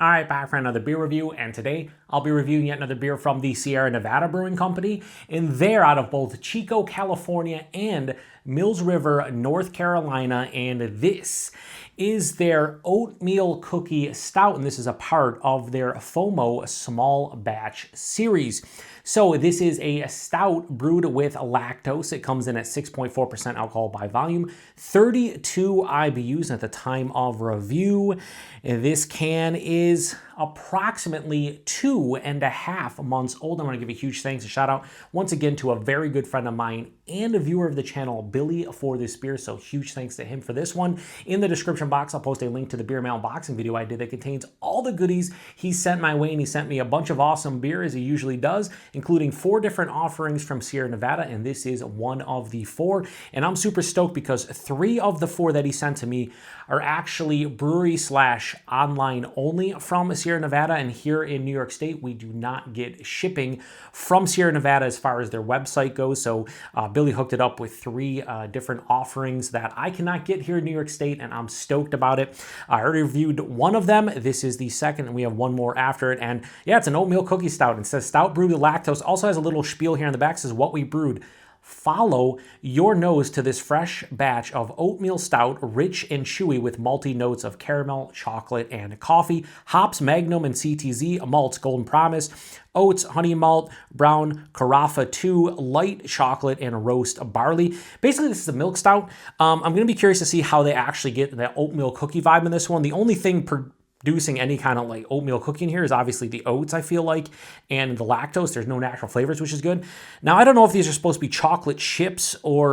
All right, back for another beer review, and today I'll be reviewing yet another beer from the Sierra Nevada Brewing Company, and they're out of both Chico, California, and Mills River, North Carolina, and this is their Oatmeal Cookie Stout, and this is a part of their FOMO Small Batch series. So this is a stout brewed with lactose. It comes in at 6.4% alcohol by volume, 32 IBUs at the time of review. This can is approximately 2.5 months old. I want to give a huge thanks and shout out once again to a very good friend of mine and a viewer of the channel, Billy, for this beer. So huge thanks to him for this one. In the description box, I'll post a link to the beer mail unboxing video I did that contains all the goodies he sent my way, and he sent me a bunch of awesome beer as he usually does, including 4 different offerings from Sierra Nevada, and this is one of the 4. And I'm super stoked because 3 of the 4 that he sent to me are actually brewery/online only from Sierra Nevada, and here in New York State, we do not get shipping from Sierra Nevada as far as their website goes. So Billy hooked it up with 3 different offerings that I cannot get here in New York State, and I'm stoked about it. I already reviewed one of them. This is the second, and we have one more after it. And yeah, it's an oatmeal cookie stout. It says stout brewed with lactose. Also has a little spiel here in the back. It says what we brewed. Follow your nose to this fresh batch of oatmeal stout, rich and chewy with malty notes of caramel, chocolate, and coffee. Hops, Magnum and CTZ, malts, Golden Promise, oats, honey malt, brown Carafa 2, light chocolate, and roast barley. Basically, this is a milk stout. I'm going to be curious to see how they actually get the oatmeal cookie vibe in this one. The only thing producing any kind of like oatmeal cookie in here is obviously the oats, I feel like, and the lactose. There's no natural flavors, which is good. Now, I don't know if these are supposed to be chocolate chips or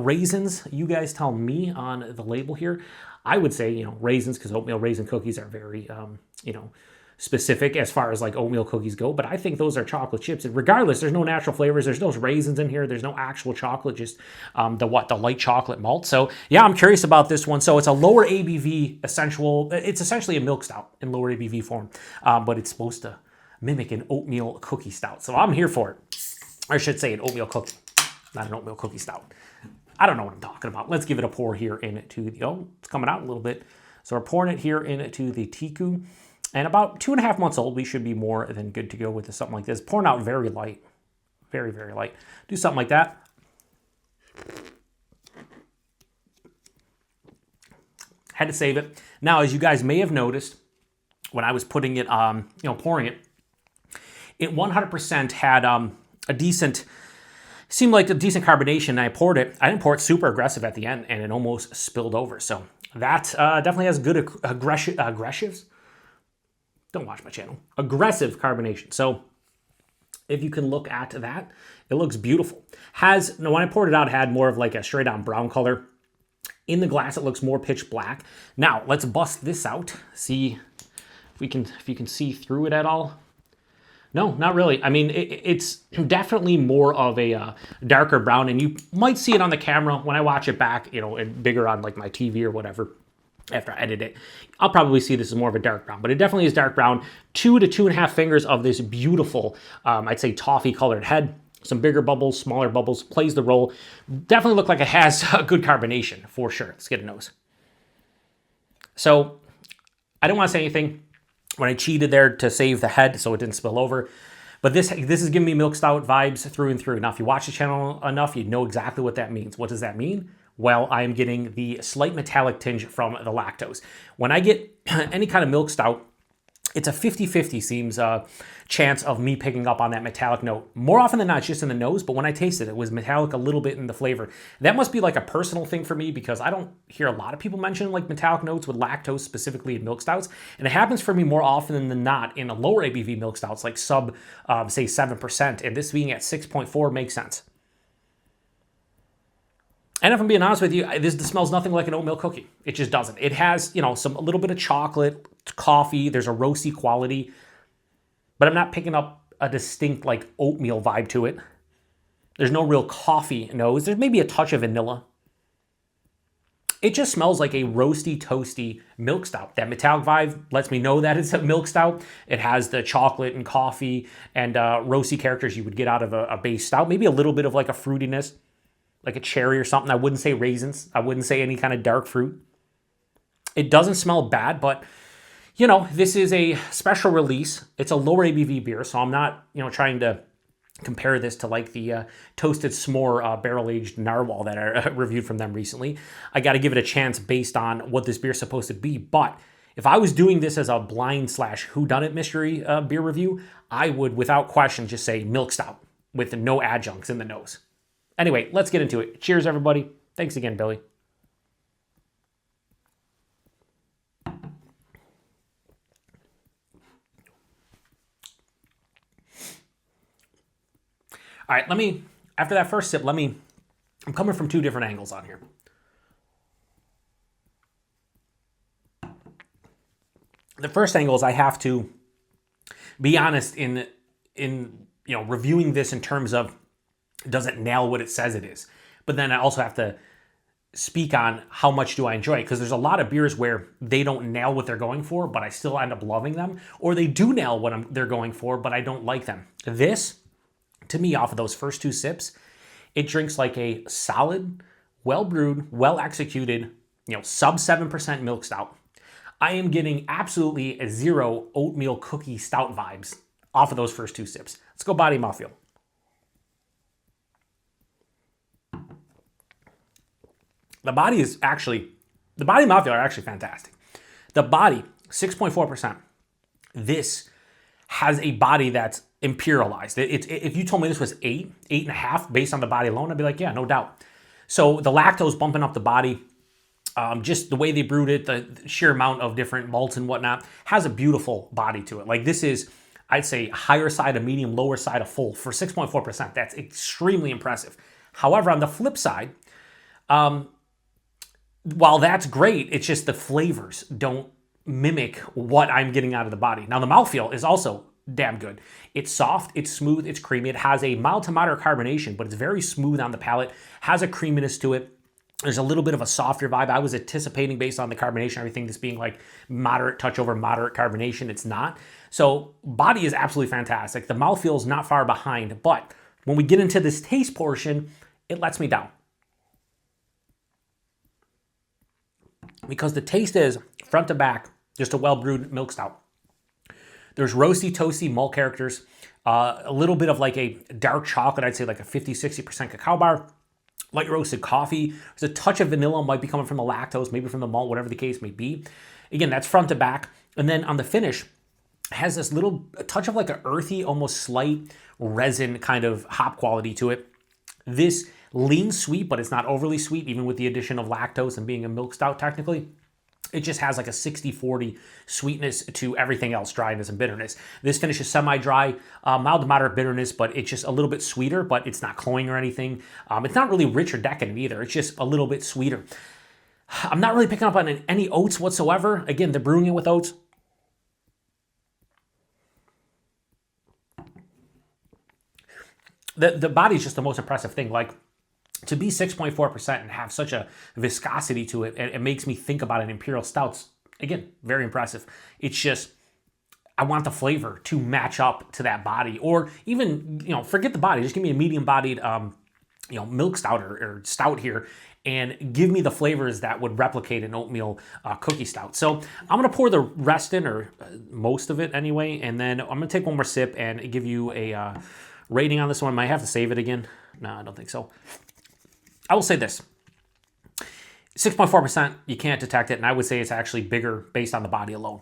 raisins. You guys tell me on the label here. I would say, raisins, because oatmeal raisin cookies are very, specific as far as like oatmeal cookies go, but I think those are chocolate chips. And regardless, there's no natural flavors. There's no raisins in here. There's no actual chocolate, just the light chocolate malt. So yeah, I'm curious about this one. So it's a lower ABV it's essentially a milk stout in lower ABV form, but it's supposed to mimic an oatmeal cookie stout. So I'm here for it. I should say an oatmeal cookie, not an oatmeal cookie stout. I don't know what I'm talking about. Let's give it a pour here into the, it's coming out a little bit. So we're pouring it here into the Chico. And about 2.5 months old, we should be more than good to go with something like this. Pouring out very light. Very, very light. Do something like that. Had to save it. Now, as you guys may have noticed, when I was putting it, pouring it, it 100% had a decent, seemed like a decent carbonation. And I poured it. I didn't pour it super aggressive at the end, and it almost spilled over. So that definitely has good aggressives. Don't watch my channel. Aggressive carbonation. So if you can look at that, it looks beautiful. When I poured it out, it had more of like a straight on brown color. In the glass, it looks more pitch black. Now let's bust this out. See if you can see through it at all. No, not really. I mean, it's definitely more of a darker brown, and you might see it on the camera when I watch it back, and bigger on like my TV or whatever. After I edit it, I'll probably see this as more of a dark brown, but it definitely is dark brown. 2 to 2.5 fingers of this beautiful, I'd say toffee colored head. Some bigger bubbles, smaller bubbles, plays the role. Definitely look like it has a good carbonation for sure. Let's get a nose. So I don't want to say anything when I cheated there to save the head so it didn't spill over. But this is giving me milk stout vibes through and through. Now, if you watch the channel enough, you know exactly what that means. What does that mean? Well, I am getting the slight metallic tinge from the lactose. When I get any kind of milk stout, it's a 50-50 seems chance of me picking up on that metallic note. More often than not, it's just in the nose, but when I tasted it, it was metallic a little bit in the flavor. That must be like a personal thing for me because I don't hear a lot of people mention like metallic notes with lactose, specifically in milk stouts. And it happens for me more often than not in a lower ABV milk stouts, like sub, say 7%. And this being at 6.4 makes sense. And if I'm being honest with you, this smells nothing like an oatmeal cookie. It just doesn't. It has, a little bit of chocolate, coffee. There's a roasty quality, but I'm not picking up a distinct like oatmeal vibe to it. There's no real coffee nose. There's maybe a touch of vanilla. It just smells like a roasty, toasty milk stout. That metallic vibe lets me know that it's a milk stout. It has the chocolate and coffee and roasty characters you would get out of a base stout. Maybe a little bit of like a fruitiness, like a cherry or something. I wouldn't say raisins. I wouldn't say any kind of dark fruit. It doesn't smell bad, but You know, this is a special release. It's a lower ABV beer, so I'm not, trying to compare this to like the Toasted S'more barrel-aged narwhal that I reviewed from them recently. I got to give it a chance based on what this beer's supposed to be. But if I was doing this as a blind / whodunit mystery beer review, I would, without question, just say milk stout with no adjuncts in the nose. Anyway, let's get into it. Cheers, everybody. Thanks again, Billy. All right, after that first sip, I'm coming from two different angles on here. The first angle is I have to be honest in reviewing this in terms of, does it nail what it says it is? But then I also have to speak on how much do I enjoy it, because there's a lot of beers where they don't nail what they're going for, but I still end up loving them, or they do nail what they're going for, but I don't like them. This, to me, off of those first two sips, it drinks like a solid, well-brewed, well-executed, sub 7% milk stout. I am getting absolutely zero oatmeal cookie stout vibes off of those first two sips. Let's go body mouthfeel. The body mouthfeel are actually fantastic. The body, 6.4%. This has a body that's imperialized. If you told me this was 8.5 based on the body alone, I'd be like, yeah, no doubt. So the lactose bumping up the body, just the way they brewed it, the sheer amount of different malts and whatnot, has a beautiful body to it. Like, this is, I'd say, higher side of medium, lower side of full for 6.4%. That's extremely impressive. However, on the flip side, while that's great, it's just the flavors don't mimic what I'm getting out of the body. Now, the mouthfeel is also damn good. It's soft, it's smooth, it's creamy. It has a mild to moderate carbonation, but it's very smooth on the palate, has a creaminess to it. There's a little bit of a softer vibe. I was anticipating, based on the carbonation, everything, this being like moderate touch over moderate carbonation. It's not. So body is absolutely fantastic. The mouthfeel is not far behind, but when we get into this taste portion, it lets me down. Because the taste is, front to back, just a well-brewed milk stout. There's roasty, toasty malt characters, a little bit of like a dark chocolate, I'd say like a 50-60% cacao bar, light roasted coffee. There's a touch of vanilla, might be coming from the lactose, maybe from the malt, whatever the case may be. Again, that's front to back. And then on the finish, has this little touch of like an earthy, almost slight resin kind of hop quality to it. This lean sweet, but it's not overly sweet, even with the addition of lactose and being a milk stout technically. It just has like a 60-40 sweetness to everything else, dryness and bitterness. This finish is semi-dry, mild to moderate bitterness, but it's just a little bit sweeter, but it's not cloying or anything. It's not really rich or decadent either. It's just a little bit sweeter. I'm not really picking up on any oats whatsoever. Again, they're brewing it with oats. The body's just the most impressive thing. Like, to be 6.4% and have such a viscosity to it, it makes me think about an imperial stouts. Again, very impressive. It's just, I want the flavor to match up to that body, or even, forget the body. Just give me a medium-bodied, milk stout or stout here, and give me the flavors that would replicate an oatmeal cookie stout. So I'm gonna pour the rest in, or most of it anyway, and then I'm gonna take one more sip and give you a rating on this one. Might have to save it again. No, I don't think so. I will say this, 6.4%, you can't detect it, and I would say it's actually bigger based on the body alone.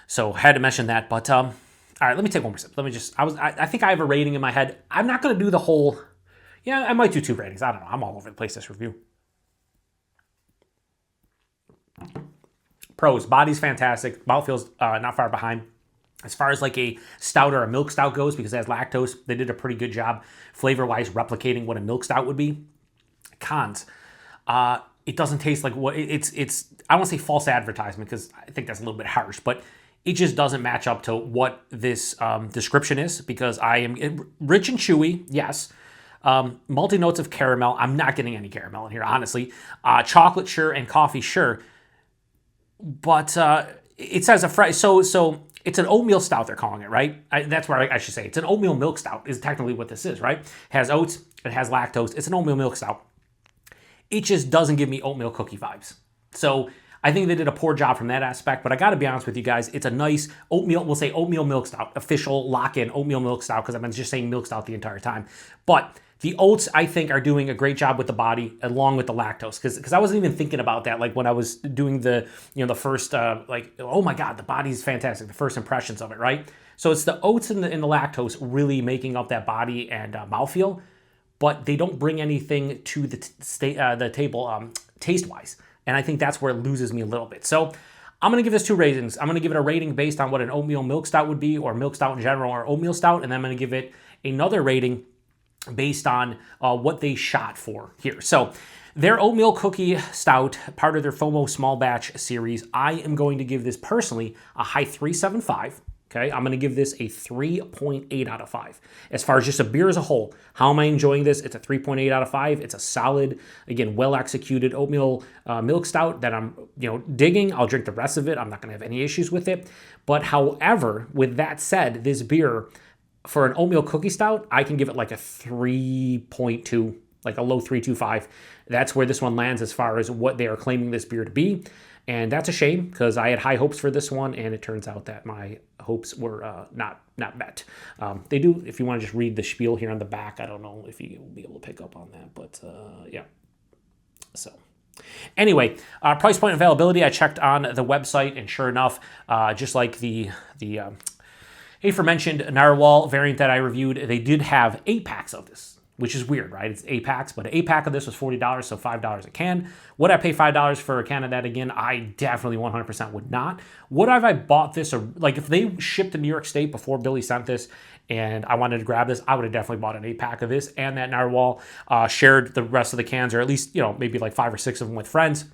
So had to mention that, but all right, let me take one more sip. Let me just, I think I have a rating in my head. I'm not gonna do the whole, I might do 2 ratings. I don't know, I'm all over the place this review. Pros, body's fantastic, mouthfeel's not far behind. As far as like a stout or a milk stout goes, because it has lactose, they did a pretty good job flavor-wise replicating what a milk stout would be. Cons, it doesn't taste like what it's I don't want to say false advertisement, because I think that's a little bit harsh, but it just doesn't match up to what this description is, because I am rich and chewy, yes. Multi notes of caramel. I'm not getting any caramel in here, honestly. Chocolate, sure, and coffee, sure. But it says so it's an oatmeal stout, they're calling it, right? That's where I should say. It's an oatmeal milk stout is technically what this is, right? It has oats, it has lactose. It's an oatmeal milk stout. It just doesn't give me oatmeal cookie vibes. So I think they did a poor job from that aspect, but I got to be honest with you guys, it's a nice oatmeal, we'll say Oatmeal Milk Stout, official lock-in Oatmeal Milk Stout, because I've been just saying Milk Stout the entire time. But the oats, I think, are doing a great job with the body, along with the lactose, because I wasn't even thinking about that, like when I was doing the, the first, like, oh my God, the body's fantastic, the first impressions of it, right? So it's the oats and the lactose really making up that body and mouthfeel, but they don't bring anything to the table taste-wise. And I think that's where it loses me a little bit. So I'm going to give this 2 ratings. I'm going to give it a rating based on what an oatmeal milk stout would be, or milk stout in general, or oatmeal stout. And then I'm going to give it another rating based on what they shot for here. So their Oatmeal Cookie Stout, part of their FOMO Small Batch series, I am going to give this personally a high 3.75. Okay, I'm going to give this a 3.8 out of 5. As far as just a beer as a whole, how am I enjoying this? It's a 3.8 out of 5. It's a solid, again, well-executed oatmeal milk stout that I'm, digging. I'll drink the rest of it. I'm not going to have any issues with it. But however, with that said, this beer, for an oatmeal cookie stout, I can give it like a 3.2, like a low 3.25. That's where this one lands as far as what they are claiming this beer to be. And that's a shame, because I had high hopes for this one, and it turns out that my hopes were not met. They do, if you want to just read the spiel here on the back, I don't know if you'll be able to pick up on that, but yeah. So anyway, price point availability, I checked on the website, and sure enough, just like the aforementioned Narwhal variant that I reviewed, they did have 8 packs of this, which is weird, right? It's 8 packs, but an 8-pack of this was $40, so $5 a can. Would I pay $5 for a can of that again? I definitely 100% would not. Would I have bought this, or like if they shipped to New York State before Billy sent this and I wanted to grab this, I would have definitely bought an 8-pack of this and that Narwhal, shared the rest of the cans, or at least, maybe like 5 or 6 of them with friends.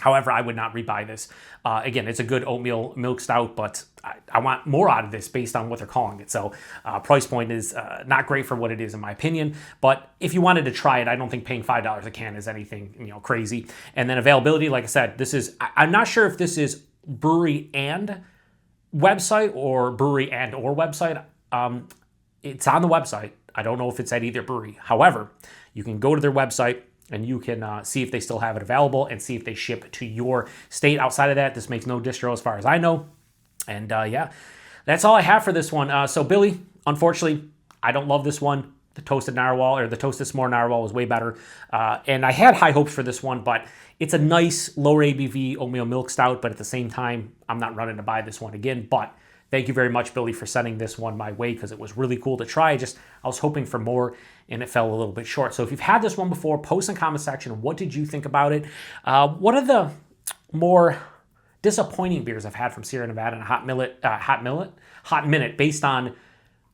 However, I would not rebuy this. Again, it's a good oatmeal milk stout, but I want more out of this based on what they're calling it. So price point is not great for what it is, in my opinion. But if you wanted to try it, I don't think paying $5 a can is anything crazy. And then availability, like I said, this is, I'm not sure if this is brewery and website or brewery and or website. It's on the website. I don't know if it's at either brewery. However, you can go to their website, and you can see if they still have it available and see if they ship to your state. Outside of that, this makes no distro as far as I know. And yeah, that's all I have for this one. So Billy, unfortunately, I don't love this one. The Toasted Narwhal, or the Toasted S'more Narwhal, was way better. And I had high hopes for this one, but it's a nice lower ABV oatmeal milk stout. But at the same time, I'm not running to buy this one again. But thank you very much, Billy, for sending this one my way, because it was really cool to try. I was hoping for more, and it fell a little bit short. So if you've had this one before, post in the comment section, what did you think about it? One of the more disappointing beers I've had from Sierra Nevada and Hot Minute, based on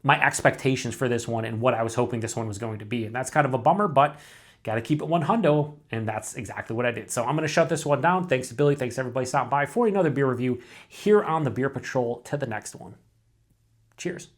my expectations for this one and what I was hoping this one was going to be. And that's kind of a bummer, but got to keep it 100, and that's exactly what I did. So I'm going to shut this one down. Thanks to Billy. Thanks to everybody stopping by for another beer review here on the Beer Patrol. To the next one. Cheers.